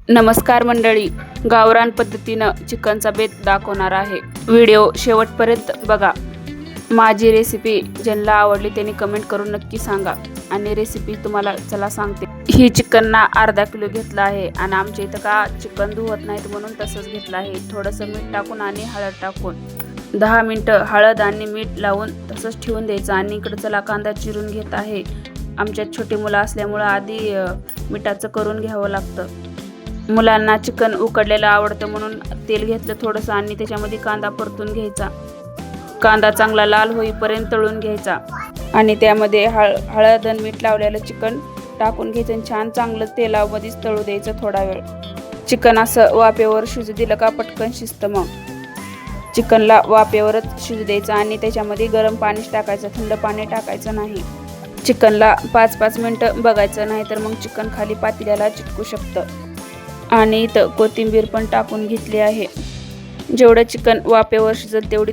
नमस्कार मंडळी, गावरान पद्धतीनं चिकनचा बेत दाखवणार आहे. व्हिडिओ शेवटपर्यंत बघा. माझी रेसिपी ज्यांना आवडली त्यांनी कमेंट करून नक्की सांगा आणि रेसिपी तुम्हाला चला सांगते. ही चिकनना अर्धा किलो घेतला आहे आणि आमच्या इथं का चिकन धुवत नाहीत म्हणून तसंच घेतलं आहे. थोडंसं मीठ टाकून आणि हळद टाकून 10 मिनिटं हळद आणि मीठ लावून तसंच ठेवून द्यायचं. आणि इकडं चला कांदा चिरून घेत आहे. आमच्यात छोटी मुलं असल्यामुळं आधी मिठाचं करून घ्यावं लागतं. मुलांना चिकन उकडलेलं आवडतं म्हणून तेल घेतलं थोडंसं आणि त्याच्यामध्ये कांदा परतून घ्यायचा. कांदा चांगला लाल होईपर्यंत तळून घ्यायचा आणि त्यामध्ये हळद आणि मीठ लावलेलं चिकन टाकून घ्यायचं आणि छान चांगलं तेलामध्येच तळू द्यायचं थोडा वेळ. चिकन असं वाफेवर शिजू दिलं का पटकन शिजतं. मग चिकनला वाफेवरच शिजू द्यायचं आणि त्याच्यामध्ये गरम पाणीच टाकायचं, थंड पाणी टाकायचं नाही. चिकनला 5-5 मिनटं बघायचं, नाही तर मग चिकन खाली पातेल्याला चिटकू शकतं. आणि इथं कोथिंबीर पण टाकून घेतली आहे. जेवढं चिकन वाफेवर शिजल तेवढी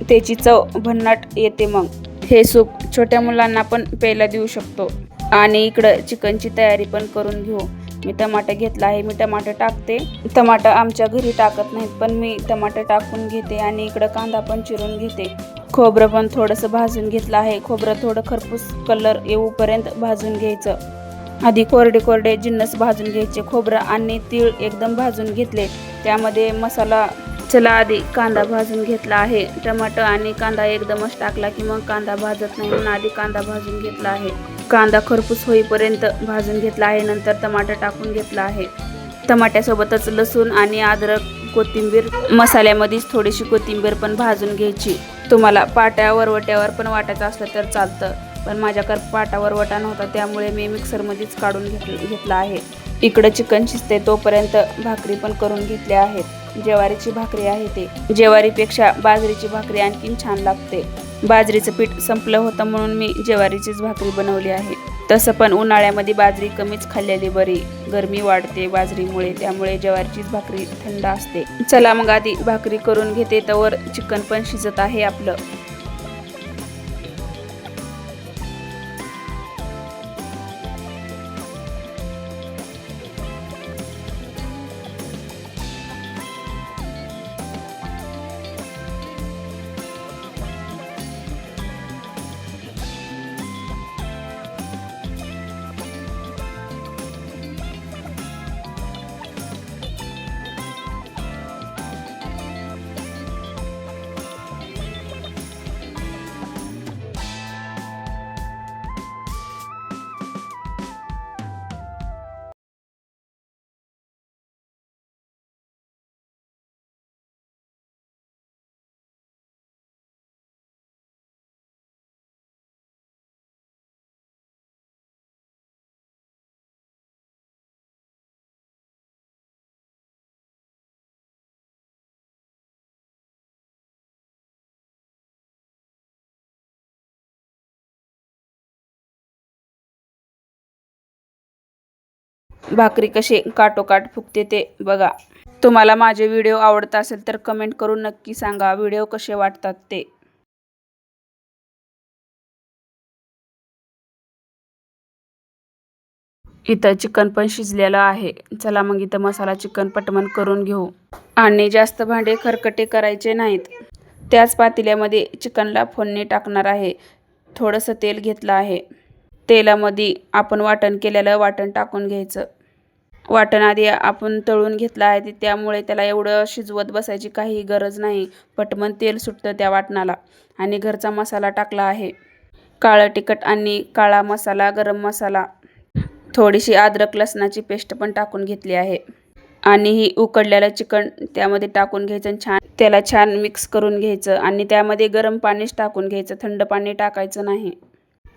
त्याची चव भन्नाट येते. मग हे सूप छोट्या मुलांना पण प्यायला देऊ शकतो. आणि इकडं चिकनची तयारी पण करून घेऊ. मी टमाटर घेतला आहे, मी टमाटर टाकते. टमाटर आमच्या घरी टाकत नाहीत पण मी टमाटर टाकून घेते. आणि इकडं कांदा पण चिरून घेते. खोबरं पण थोडंसं भाजून घेतलं आहे. खोबरं थोडं खरपूस कलर येऊपर्यंत भाजून घ्यायचं. आधी कोरडे जिन्नस भाजून घ्यायचे. खोबरं आणि तीळ एकदम भाजून घेतले. त्यामध्ये मसाला चला आधी कांदा भाजून घेतला आहे. टमाटर आणि कांदा एकदमच टाकला की मग कांदा भाजत नाही म्हणून आधी कांदा भाजून घेतला आहे. कांदा खरपूस होईपर्यंत भाजून घेतला आहे. नंतर टमाटर टाकून घेतला आहे. टमाट्यासोबतच लसूण आणि अद्रक, कोथिंबीर, मसाल्यामध्येच थोडीशी कोथिंबीर पण भाजून घ्यायची. तुम्हाला पाट्यावर वट्यावर पण वाटायचं असलं तर चालतं, पण माझ्याकडे पाटावर वटा नव्हता त्यामुळे मी मिक्सरमध्येच काढून घेतला आहे. इकडं चिकन शिजते तोपर्यंत भाकरी पण करून घेतल्या आहेत. ज्वारीची भाकरी आहे. ते ज्वारीपेक्षा बाजरीची भाकरी आणखीन छान लागते. बाजरीचं पीठ संपलं होतं म्हणून मी ज्वारीचीच भाकरी बनवली आहे. तसं पण उन्हाळ्यामध्ये बाजरी कमीच खाल्लेली बरी. गरमी वाढते बाजरीमुळे, त्यामुळे ज्वारीचीच भाकरी थंड असते. चला मग आधी भाकरी करून घेते, तवर चिकन पण शिजत आहे आपलं. भाकरी कशी काटोकाट फुगते ते बघा. तुम्हाला माझे व्हिडिओ आवडत असेल तर कमेंट करून नक्की सांगा व्हिडिओ कसे वाटतात ते. इथं चिकन पण शिजलेलं आहे. चला मग इथं मसाला चिकन पटमन करून घेऊ. आणि जास्त भांडे खरकटे करायचे नाहीत. त्याच पातेल्यामध्ये चिकनला फोडणी टाकणार आहे. थोडंसं तेल घेतलं आहे. तेलामध्ये आपण वाटण केलेलं वाटण टाकून घ्यायचं. वाटण आधी आपण तळून घेतलं आहे, त्यामुळे त्याला एवढं शिजवत बसायची काही गरज नाही. पटमन तेल सुटतं त्या वाटणाला. आणि घरचा मसाला टाकला आहे. काळं तिखट आणि काळा मसाला, गरम मसाला, थोडीशी अद्रक लसणाची पेस्ट पण टाकून घेतली आहे. आणि ही उकडलेलं चिकन त्यामध्ये टाकून घ्यायचं आणि त्याला छान मिक्स करून घ्यायचं. आणि त्यामध्ये गरम पाणीच टाकून घ्यायचं, थंड पाणी टाकायचं नाही.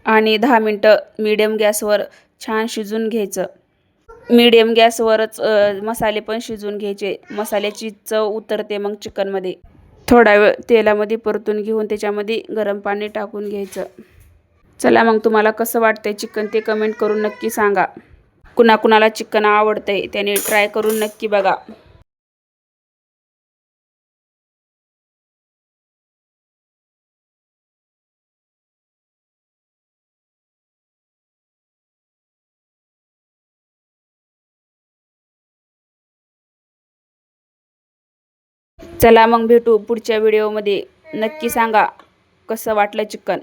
आणि 10 मिनटं मीडियम गॅसवर छान शिजून घ्यायचं. मीडियम गॅसवरच मसाले पण शिजवून घ्यायचे. मसाल्याची चव उतरते मग चिकनमध्ये. थोडा वेळ तेलामध्ये परतून घेऊन त्याच्यामध्ये गरम पाणी टाकून घ्यायचं. चला मग तुम्हाला कसं वाटतंय चिकन ते कमेंट करून नक्की सांगा. कुणाकुणाला चिकन आवडतंय त्याने ट्राय करून नक्की बघा. चला मग भेटू पुढच्या व्हिडिओमध्ये. नक्की सांगा कसं वाटलं चिकन.